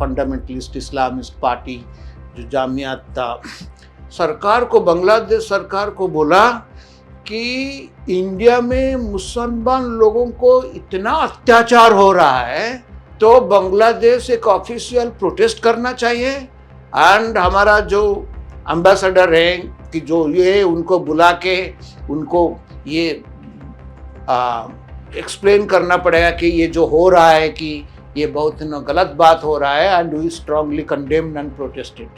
Fundamentalist Islamist party जो जामियात था, सरकार को, बांग्लादेश सरकार को बोला कि इंडिया में मुसलमान लोगों को इतना अत्याचार हो रहा है तो बांग्लादेश एक ऑफिशियल प्रोटेस्ट करना चाहिए एंड हमारा जो एम्बेसडर है कि जो ये उनको बुला के उनको ये एक्सप्लेन करना पड़ेगा कि ये जो हो रहा है कि ये बहुत गलत बात हो रहा है and we strongly condemned and protested.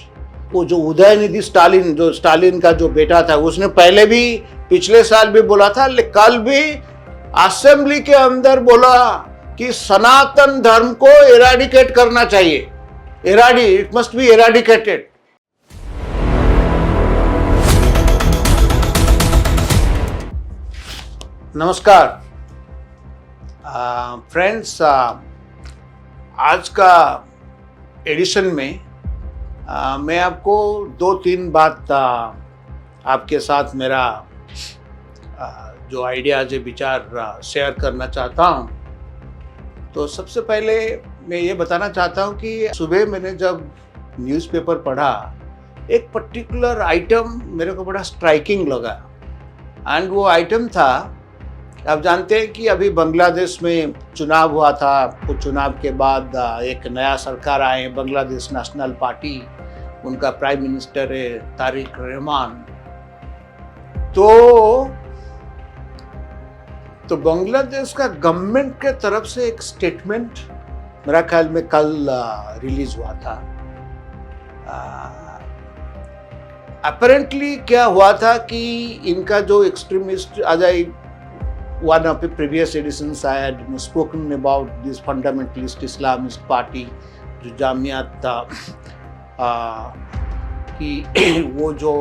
वो जो उदयनिधि स्टालिन, जो स्टालिन का जो बेटा था, उसने पहले भी पिछले साल भी बोला था, कल भी असेंबली के अंदर बोला कि सनातन धर्म को एराडिकेट करना चाहिए, इट मस्ट बी एराडिकेटेड। नमस्कार फ्रेंड्स, आज का एडिशन में मैं आपको 2-3 बात आपके साथ मेरा जो आइडियाज है, विचार शेयर करना चाहता हूँ। तो सबसे पहले मैं ये बताना चाहता हूँ कि सुबह मैंने जब न्यूज़पेपर पढ़ा, एक पर्टिकुलर आइटम मेरे को बड़ा स्ट्राइकिंग लगा एंड वो आइटम था, आप जानते हैं कि अभी बांग्लादेश में चुनाव हुआ था। वो चुनाव के बाद एक नया सरकार आए, बांग्लादेश नेशनल पार्टी, उनका प्राइम मिनिस्टर है तारिक रहमान। तो बांग्लादेश का गवर्नमेंट के तरफ से एक स्टेटमेंट मेरा ख्याल में कल रिलीज हुआ था। अपेरेंटली क्या हुआ था कि इनका जो extremist, one of the previous editions I had spoken about this fundamentalist Islamist party जो जामियात था, कि वो जो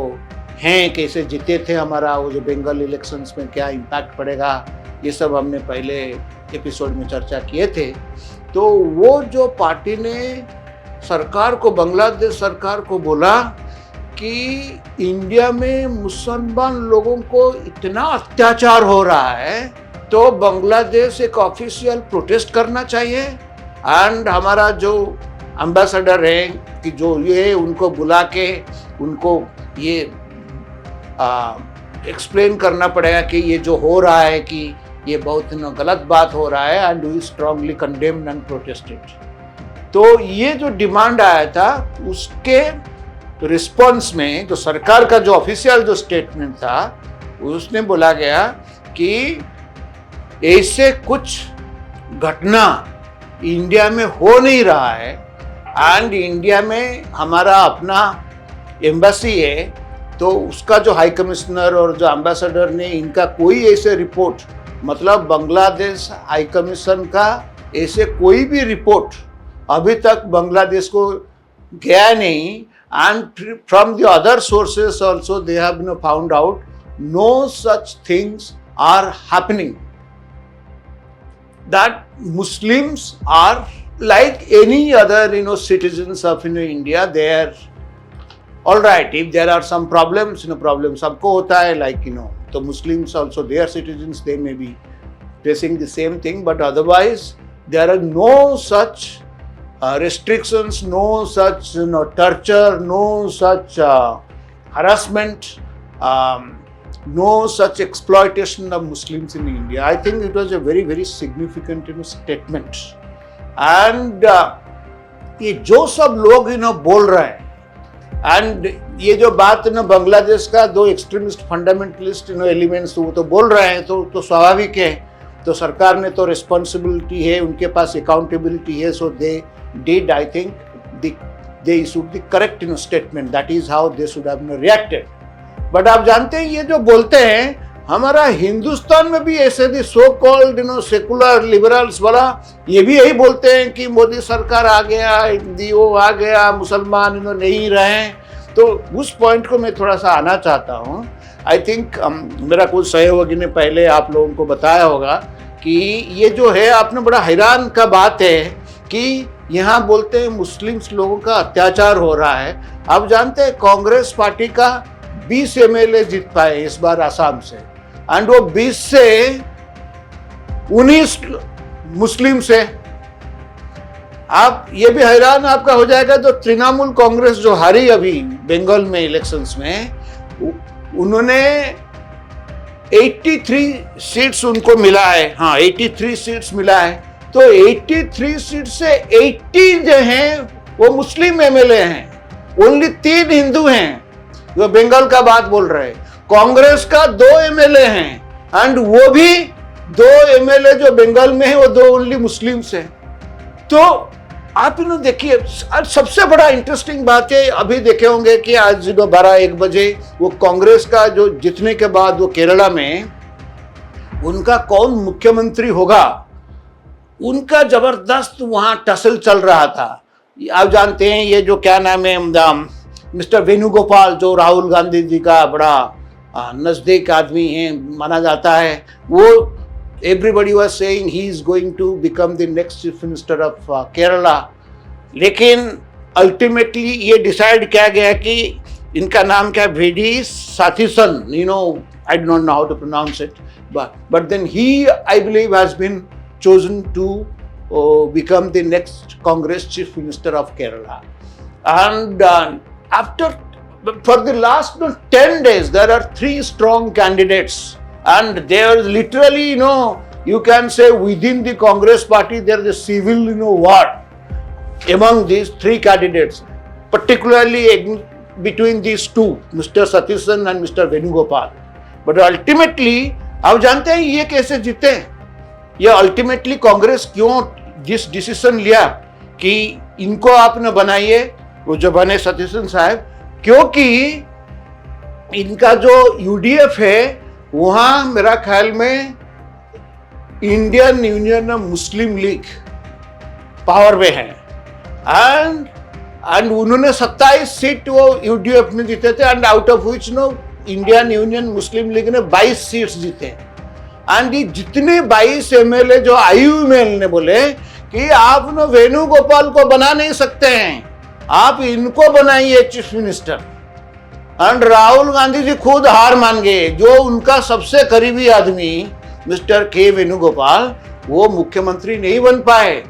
हैं कैसे जीते थे, हमारा वो जो बंगाल इलेक्शंस में क्या इम्पैक्ट पड़ेगा, ये सब हमने पहले एपिसोड में चर्चा किए थे। तो वो जो पार्टी ने सरकार को, बांग्लादेश सरकार को बोला कि इंडिया में मुसलमान लोगों को इतना अत्याचार हो रहा है तो बांग्लादेश एक ऑफिशियल प्रोटेस्ट करना चाहिए एंड हमारा जो एम्बेसडर है कि जो ये उनको बुला के उनको ये एक्सप्लेन करना पड़ेगा कि ये जो हो रहा है कि ये बहुत गलत बात हो रहा है and we strongly condemned and protested. तो ये जो डिमांड आया था, उसके तो रिस्पॉन्स में जो सरकार का जो ऑफिशियल जो स्टेटमेंट था, उसने बोला गया कि ऐसे कुछ घटना इंडिया में हो नहीं रहा है एंड इंडिया में हमारा अपना एम्बेसी है, तो उसका जो हाई कमिश्नर और जो एम्बेसडर ने, इनका कोई ऐसे रिपोर्ट, मतलब बांग्लादेश हाई कमीशन का ऐसे कोई भी रिपोर्ट अभी तक बांग्लादेश को गया नहीं। And from the other sources also they have found out no such things are happening. That Muslims are like any other citizens of India. They are all right. If there are some problems, problems सबको होता है, like तो Muslims also, they are citizens, they may be facing the same thing, but otherwise there are no such restrictions, no such torture, no such harassment, no such exploitation of Muslims in India. I think it was a very, very significant statement. And ये जो सब लोग बोल रहे हैं, and ये जो बात बांग्लादेश का दो एक्सट्रीमिस्ट फंडामेंटलिस्ट एलिमेंट्स वो तो बोल रहे हैं, तो स्वाभाविक है। तो सरकार ने तो रिस्पॉन्सिबिलिटी है, उनके पास अकाउंटेबिलिटी है, सो दे did, I think, they issued the correct statement. That is how they should have reacted. But आप जानते हैं, ये जो बोलते हैं, हमारा हिंदुस्तान में भी ऐसे भी सो कॉल्ड सेकुलर लिबरल्स वाला ये भी यही बोलते हैं कि मोदी सरकार आ गया, वो आ गया, मुसलमान नहीं रहे। तो उस पॉइंट को मैं थोड़ा सा आना चाहता हूँ। आई थिंक मेरा कुछ सहयोगी ने पहले आप लोगों को बताया होगा कि ये जो है, आपने बड़ा हैरान का बात है कि यहाँ बोलते हैं मुस्लिम्स लोगों का अत्याचार हो रहा है। आप जानते हैं कांग्रेस पार्टी का 20 एमएलए जीत पाए इस बार आसाम से, एंड वो 20 से 19 मुस्लिम से। आप ये भी हैरान आपका हो जाएगा, तो तृणमूल कांग्रेस जो हारी अभी बंगाल में इलेक्शंस में, उन्होंने 83 सीट्स उनको मिला है। हाँ, 83 सीट्स मिला है। तो 83 सीट से 80 जो हैं वो मुस्लिम एमएलए हैं, ओनली 3 हिंदू हैं। जो बंगाल का बात बोल रहे हैं। कांग्रेस का 2 एमएलए हैं एंड वो भी 2 एमएलए जो बंगाल में है वो 2 ओनली मुस्लिम्स हैं। तो आप देखिए, सबसे बड़ा इंटरेस्टिंग बात है, अभी देखे होंगे कि आज 12-1 बजे वो कांग्रेस का जो जीतने के बाद वो केरला में उनका कौन मुख्यमंत्री होगा, उनका जबरदस्त वहां टसल चल रहा था। आप जानते हैं ये जो क्या नाम है, मिस्टर वेणुगोपाल, जो राहुल गांधी जी का बड़ा नजदीक आदमी है माना जाता है, वो everybody was saying he is going to become the next chief minister of Kerala. लेकिन अल्टीमेटली ये डिसाइड किया गया कि इनका नाम क्या, VD Sathison, I do not know how to pronounce it, but then he, I believe, has been chosen to become the next Congress chief minister of Kerala. And for the last 10 days, there are 3 strong candidates. And there is literally, you can say within the Congress party, there is a civil, war among these 3 candidates, particularly between these 2, Mr. Sathison and Mr. Venugopal. But ultimately, आप जानते हैं ये कैसे जीते? ये ultimately Congress क्यों जिस decision लिया कि इनको आपने बनाइए, वो जो बने सतीशन साहब, क्योंकि इनका जो यूडीएफ है वहां मेरा ख्याल में इंडियन यूनियन मुस्लिम लीग पावर में है एंड उन्होंने 27 सीट वो यूडीएफ में जीते थे and out of which Indian union Muslim league ने 22 सीट्स जीते एंड ये जितने 22 एमएलए जो आईयूएमएल ने बोले कि आप वेणुगोपाल को बना नहीं सकते हैं, आप इनको बनाइए chief minister. And Rahul Gandhi ji खुद हार मान गए। जो उनका सबसे करीबी आदमी मिस्टर के वेणुगोपाल, वो मुख्यमंत्री नहीं बन पाए।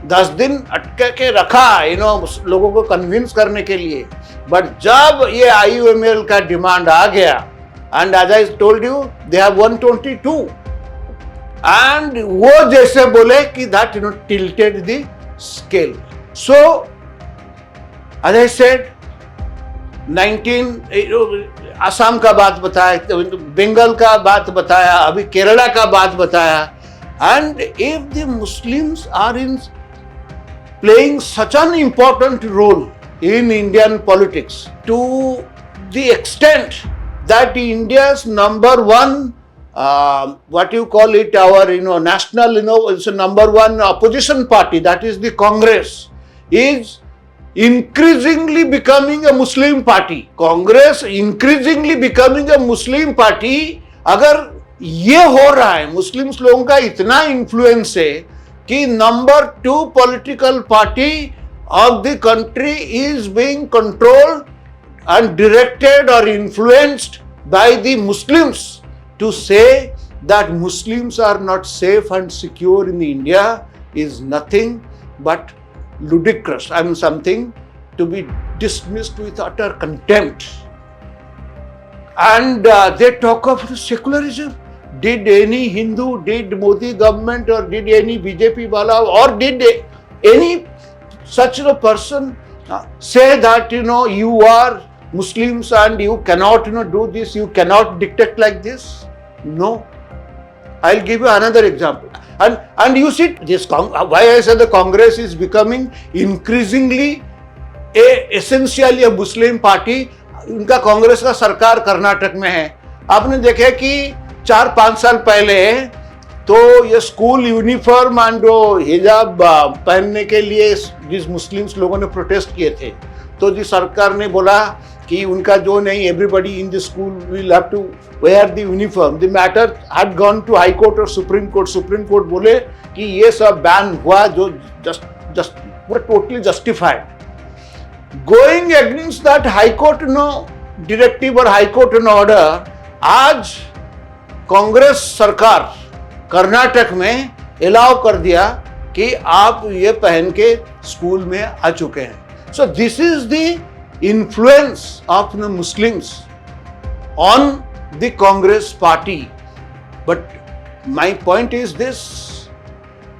10 दिन अटके के रखा लोगों को कन्विंस करने के लिए। बट जब ये आईयूएमएल का डिमांड आ गया and as I told you they have 122 and वो जैसे बोले कि that tilted the scale. So as I said 19 Assam का बात बताया, बंगाल का बात बताया, अभी केरला का बात बताया। And if the Muslims are in playing such an important role in Indian politics to the extent that India's number 1 what you call it, our national it's a number 1 opposition party, that is the Congress, is increasingly becoming a Muslim party. Congress increasingly becoming a Muslim party. अगर ये हो रहा है, Muslims लोगों का इतना influence है कि number 2 political party of the country is being controlled and directed और influenced by the Muslims to say that Muslims are not safe and secure in India is nothing but ludicrous. I mean, something to be dismissed with utter contempt. And they talk of secularism. Did any Hindu, did Modi government, or did any BJP wala, or did any such person say that you are Muslims and you cannot do this, you cannot dictate like this? No. I'll give you another example. And you see this, why I say the Congress is becoming increasingly essentially a Muslim party. उनका कांग्रेस का सरकार कर्नाटक में है। आपने देखे कि 4-5 साल पहले तो ये स्कूल यूनिफॉर्म एंड हिजाब पहनने के लिए जिस मुस्लिम्स लोगों ने प्रोटेस्ट किए थे, तो जी सरकार ने बोला कि उनका जो नहीं, everybody in the school will have to wear the uniform. The matter had gone to high court और सुप्रीम कोर्ट। सुप्रीम कोर्ट बोले कि ये सब बैन हुआ, जो जस्ट पूरा totally justified. Going against that high court directive और high court order, आज कांग्रेस सरकार कर्नाटक में अलाउ कर दिया कि आप ये पहन के स्कूल में आ चुके हैं. So this is the influence of the Muslims on the Congress party. But my point is this,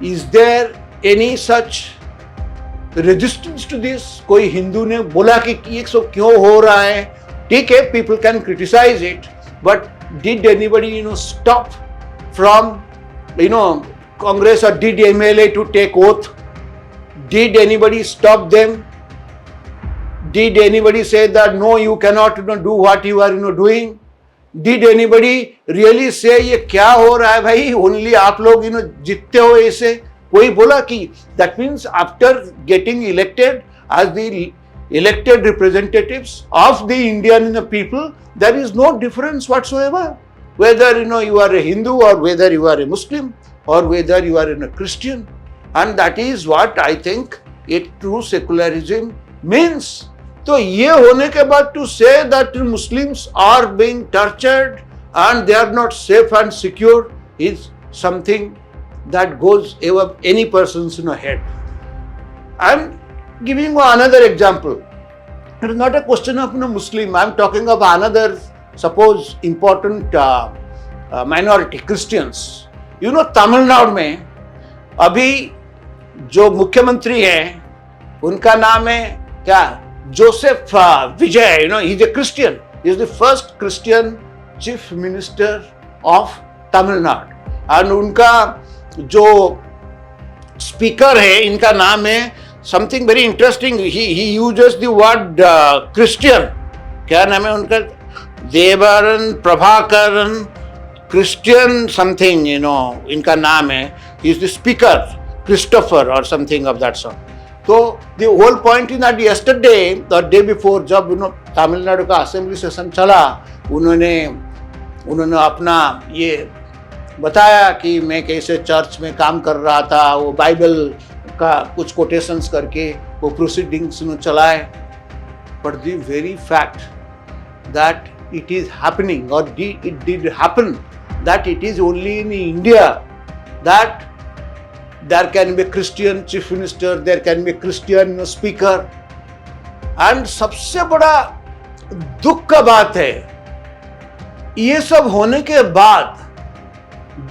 is there any such resistance to this? कोई हिंदू ने बोला कि ये सब क्यों हो रहा है? ठीक है, people can criticise it, but did anybody stop from Congress, or did MLA to take oath? Did anybody stop them? Did anybody say that no, you cannot do what you are doing? Did anybody really say ये क्या हो रहा है भाई, only आप लोग जीतते हो ऐसे? कोई बोला कि that means after getting elected as the elected representatives of the Indian people, there is no difference whatsoever, whether you are a Hindu or whether you are a Muslim or whether you are a Christian. And that is what I think it true secularism means. तो ये होने के बाद to say that Muslims are being tortured and they are not safe and secure is something that goes above any person's head. I am giving you another example. It is not a question of Muslim. I am talking of another, suppose, important minority, Christians. Tamil Nadu में अभी जो मुख्यमंत्री हैं उनका नाम है क्या, Joseph Vijay. He is a Christian, is the first Christian chief minister of Tamil Nadu. And उनका जो स्पीकर है, इनका नाम है something very interesting. He uses the word Christian. क्या नाम है उनका? देवारन प्रभाकरन Christian something, इनका नाम है. He is the speaker, Christopher or something of that sort. So the whole point is that yesterday, the day before, जब तमिलनाडु का असेंबली सेशन चला, उन्होंने अपना ये बताया कि मैं कैसे चर्च में काम कर रहा था. वो बाइबल का कुछ कोटेशंस करके वो प्रोसीडिंग्स चलाए. But the very fact that it is happening, or it did happen, that it is only in India that there can be a Christian chief minister, there can be a Christian speaker. And सबसे बड़ा दुख का बात है, ये सब होने के बाद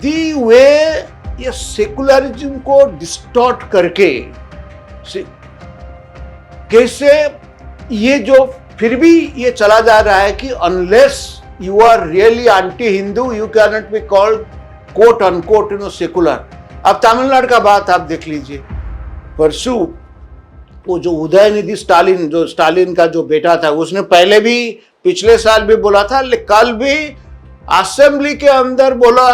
दी वे ये सेकुलरिज्म को डिस्टॉर्ट करके कैसे ये जो फिर भी ये चला जा रहा है कि unless you are really anti Hindu you can not be called quote unquote secular. अब तमिलनाडु का बात आप देख लीजिए. परसों वो जो उदयनिधि स्टालिन, जो स्टालिन का जो बेटा था, उसने पहले भी पिछले साल भी बोला था, कल भी असेंबली के अंदर बोला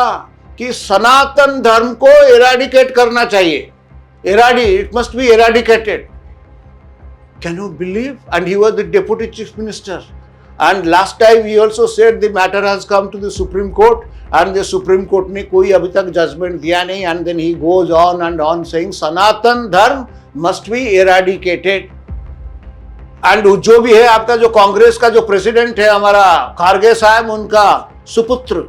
कि सनातन धर्म को एराडिकेट करना चाहिए. It must be eradicated. Can you believe? And he was the deputy chief minister. And last time he also said the matter has come to the Supreme Court, and the Supreme Court ने कोई अभी तक judgment दिया नहीं. And then he goes on and on saying Sanatan Dharma must be eradicated. And जो भी है आपका जो कांग्रेस का जो प्रेसिडेंट है हमारा खारगे साहब, उनका सुपुत्र,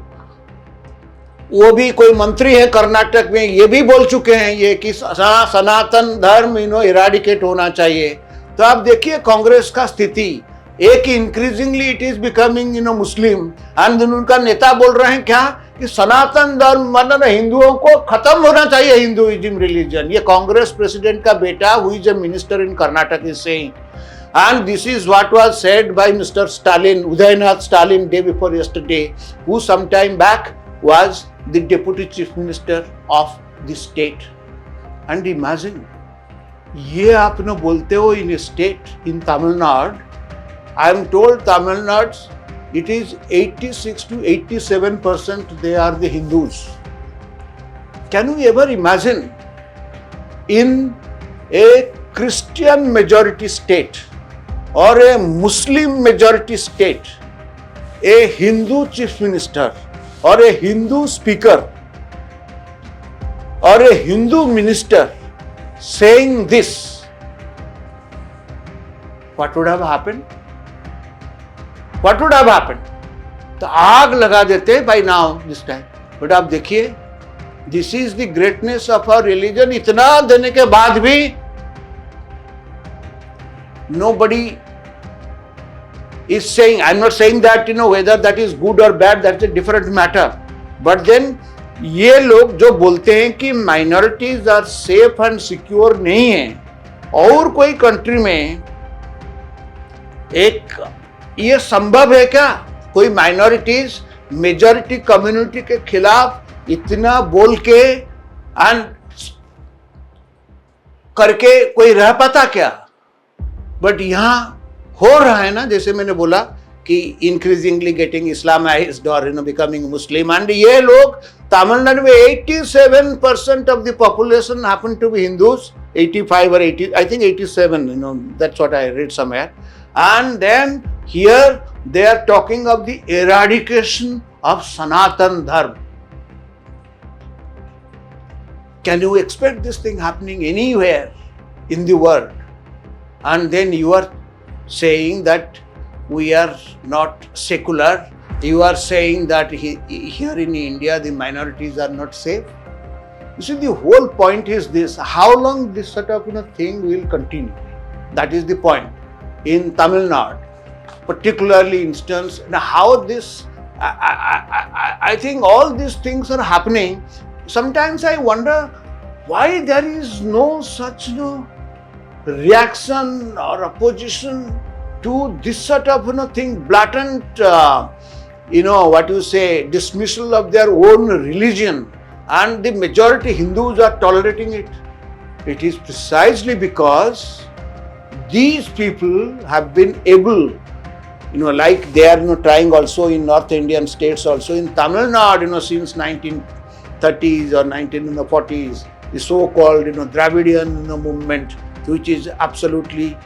वो भी कोई मंत्री है कर्नाटक में, ये भी बोल चुके हैं ये कि सनातन धर्म इराडिकेट होना चाहिए. तो आप देखिए कांग्रेस का स्थिति, एक increasingly it is becoming Muslim. And उनका नेता बोल रहे हैं क्या कि सनातन धर्म मतलब हिंदुओं को खत्म होना चाहिए, हिंदुइज्म रिलीजन. ये कांग्रेस प्रेसिडेंट का बेटा who is a minister in Karnataka is saying. And this is what was said by mister Stalin, Udaynath Stalin, day before yesterday, who some time back was the deputy chief minister of the state. And imagine, ये आप न बोलते हो in state in Tamil Nadu. I am told Tamil Nadu it is 86 to 87% they are the Hindus. Can you ever imagine in a Christian majority state or a Muslim majority state, a Hindu chief minister or a Hindu speaker or a Hindu minister saying this? What would have happened? What would have happened? तो आग लगा देते by now this time. But आप देखिए This is the greatness of our religion. इतना देने के बाद भी nobody is saying, I'm not saying that, whether that is good or bad, that's a different matter. But then ये लोग जो बोलते हैं कि minorities are safe and secure नहीं है, और कोई कंट्री में एक ये संभव है क्या? कोई माइनॉरिटीज मेजॉरिटी कम्युनिटी के खिलाफ इतना बोल के एंड करके कोई रह पाता क्या? बट यहां हो रहा है ना, जैसे मैंने बोला कि इंक्रीजिंगली गेटिंग इस्लामाइज्ड और बिकमिंग मुस्लिम, एंड ये लोग तमिलनाडु में 87% of the population happen to be Hindus, 85 or 80, I think 87, that's what I read somewhere. And then here they are talking of the eradication of Sanatan Dharma. Can you expect this thing happening anywhere in the world? And then you are saying that we are not secular. You are saying that here in India the minorities are not safe. You see, the whole point is this: how long this sort of thing will continue? That is the point. In Tamil Nadu, particularly instance, how this, I think all these things are happening. Sometimes I wonder why there is no such reaction or opposition to this sort of thing, blatant, dismissal of their own religion, and the majority Hindus are tolerating it. It is precisely because these people have been able, like they are trying also in North Indian states, also in Tamil Nadu, since 1930s or 1940s, the so-called Dravidian movement, which is absolutely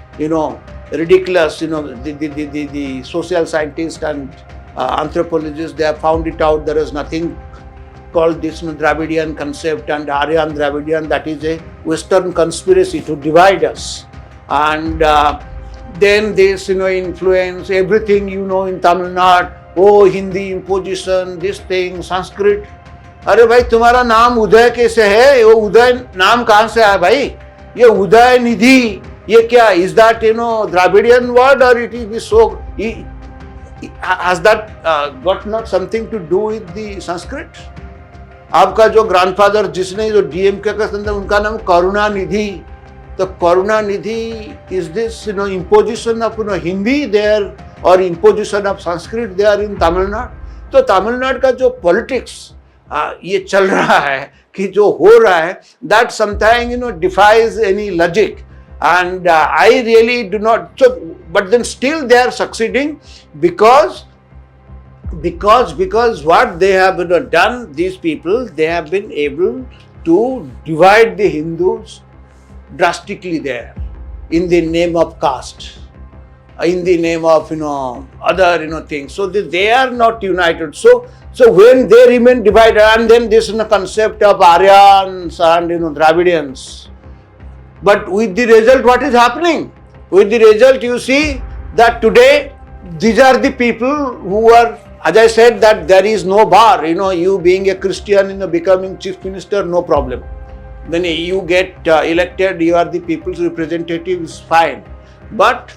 ridiculous. The social scientists and anthropologists, they have found it out. There is nothing called this Dravidian concept and Aryan Dravidian. That is a Western conspiracy to divide us. And then this influence everything in Tamil Nadu. Oh, Hindi imposition, this thing, Sanskrit. अरे भाई तुम्हारा नाम उदय कैसे है? वो उदय नाम कहाँ से आया भाई? ये उदय निधि, ये क्या? Is that Dravidian word or it is the so? Has that got not something to do with the Sanskrit? आपका जो ग्रैंडफादर जिसने जो डीएमके का संदर्भ, उनका नाम करुणानिधि. तो Karunanidhi is this imposition of Hindi there or imposition of Sanskrit there in Tamil Nadu? तो तमिलनाडु का जो पॉलिटिक्स ये चल रहा है कि जो हो रहा है, that sometimes defies any logic, and I really do not. So, but then still they are succeeding because what they have done, these people, they have been able to divide the Hindus drastically there in the name of caste, in the name of other things. So they are not united. So when they remain divided, and then this concept of Aryans and Dravidians, but with the result, what is happening? With the result, you see that today these are the people who are, as I said, that there is no bar. You being a Christian, becoming chief minister, no problem. When you get elected, you are the people's representative, is fine. But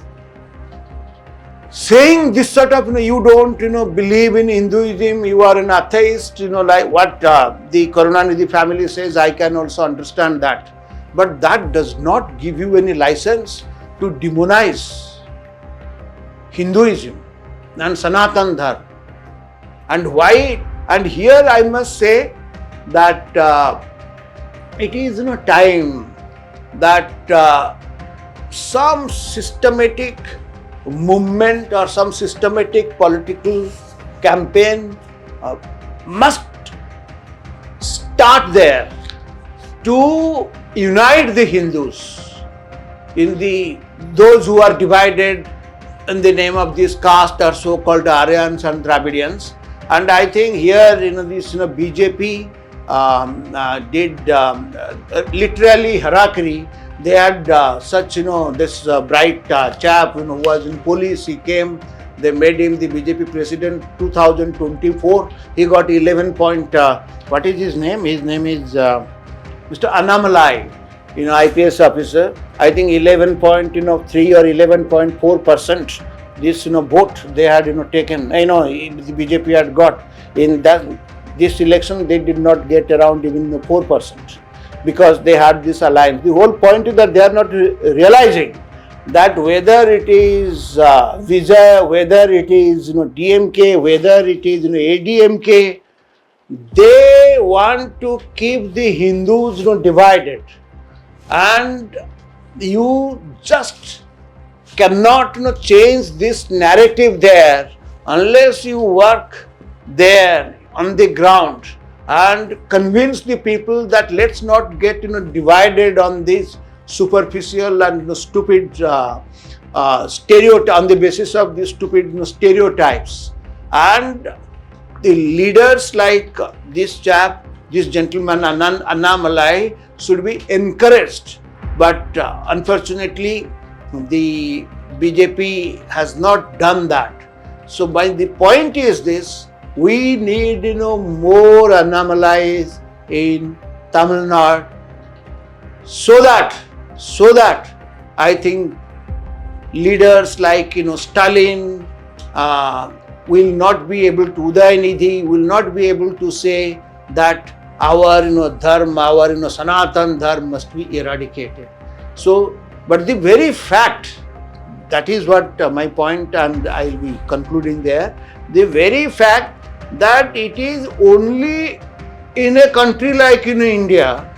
saying this sort of, you don't, believe in Hinduism, you are an atheist, like what the Karunanidhi family says, I can also understand that. But that does not give you any license to demonize Hinduism and Sanatan Dharma. And why? And here I must say that it is time that some systematic movement or some systematic political campaign must start there to unite the Hindus in those who are divided in the name of this caste or so-called Aryans and Dravidians. And I think here this BJP did literally harakiri. They had such this bright chap who was in police. He came They made him the BJP president 2024. He got 11 point, what is his name? His name is Mr. Annamalai, IPS officer. I think 11.3 or 11.4% this vote they had taken. The BJP had got in this election. They did not get around even 4% because they had this alliance. The whole point is that they are not realizing that whether it is Vijay, whether it is DMK, whether it is ADMK, they want to keep the Hindus divided, and you just cannot change this narrative there unless you work there on the ground and convince the people that let's not get divided on this superficial and stupid stereotype, on the basis of these stupid stereotypes. And the leaders like this gentleman Annamalai should be encouraged, but unfortunately the BJP has not done that. So the point is this: we need more Annamalais in Tamil Nadu, so that I think leaders like Stalin will not be able to, Udayanidhi will not be able to say that our dharma, our Sanatan dharma must be eradicated. So, but the very fact, that is what my point, and I will be concluding there. The very fact that it is only in a country like India,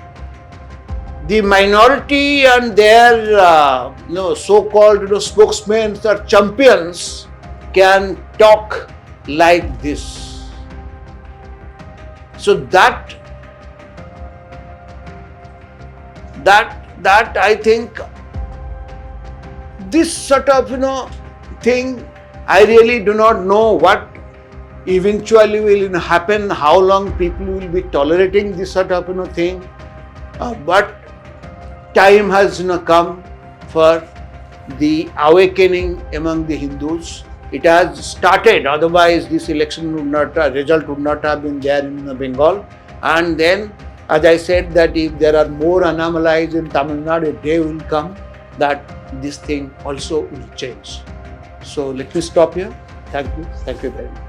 the minority and their so-called spokesmen or champions can talk like this. So that I think this sort of thing, I really do not know what eventually will happen, how long people will be tolerating this sort of thing, but time has come for the awakening among the Hindus. It has started, otherwise this election result would not have been there in Bengal. And then, as I said, that if there are more Annamalais in Tamil Nadu, a day will come that this thing also will change. So let me stop here. Thank you very much.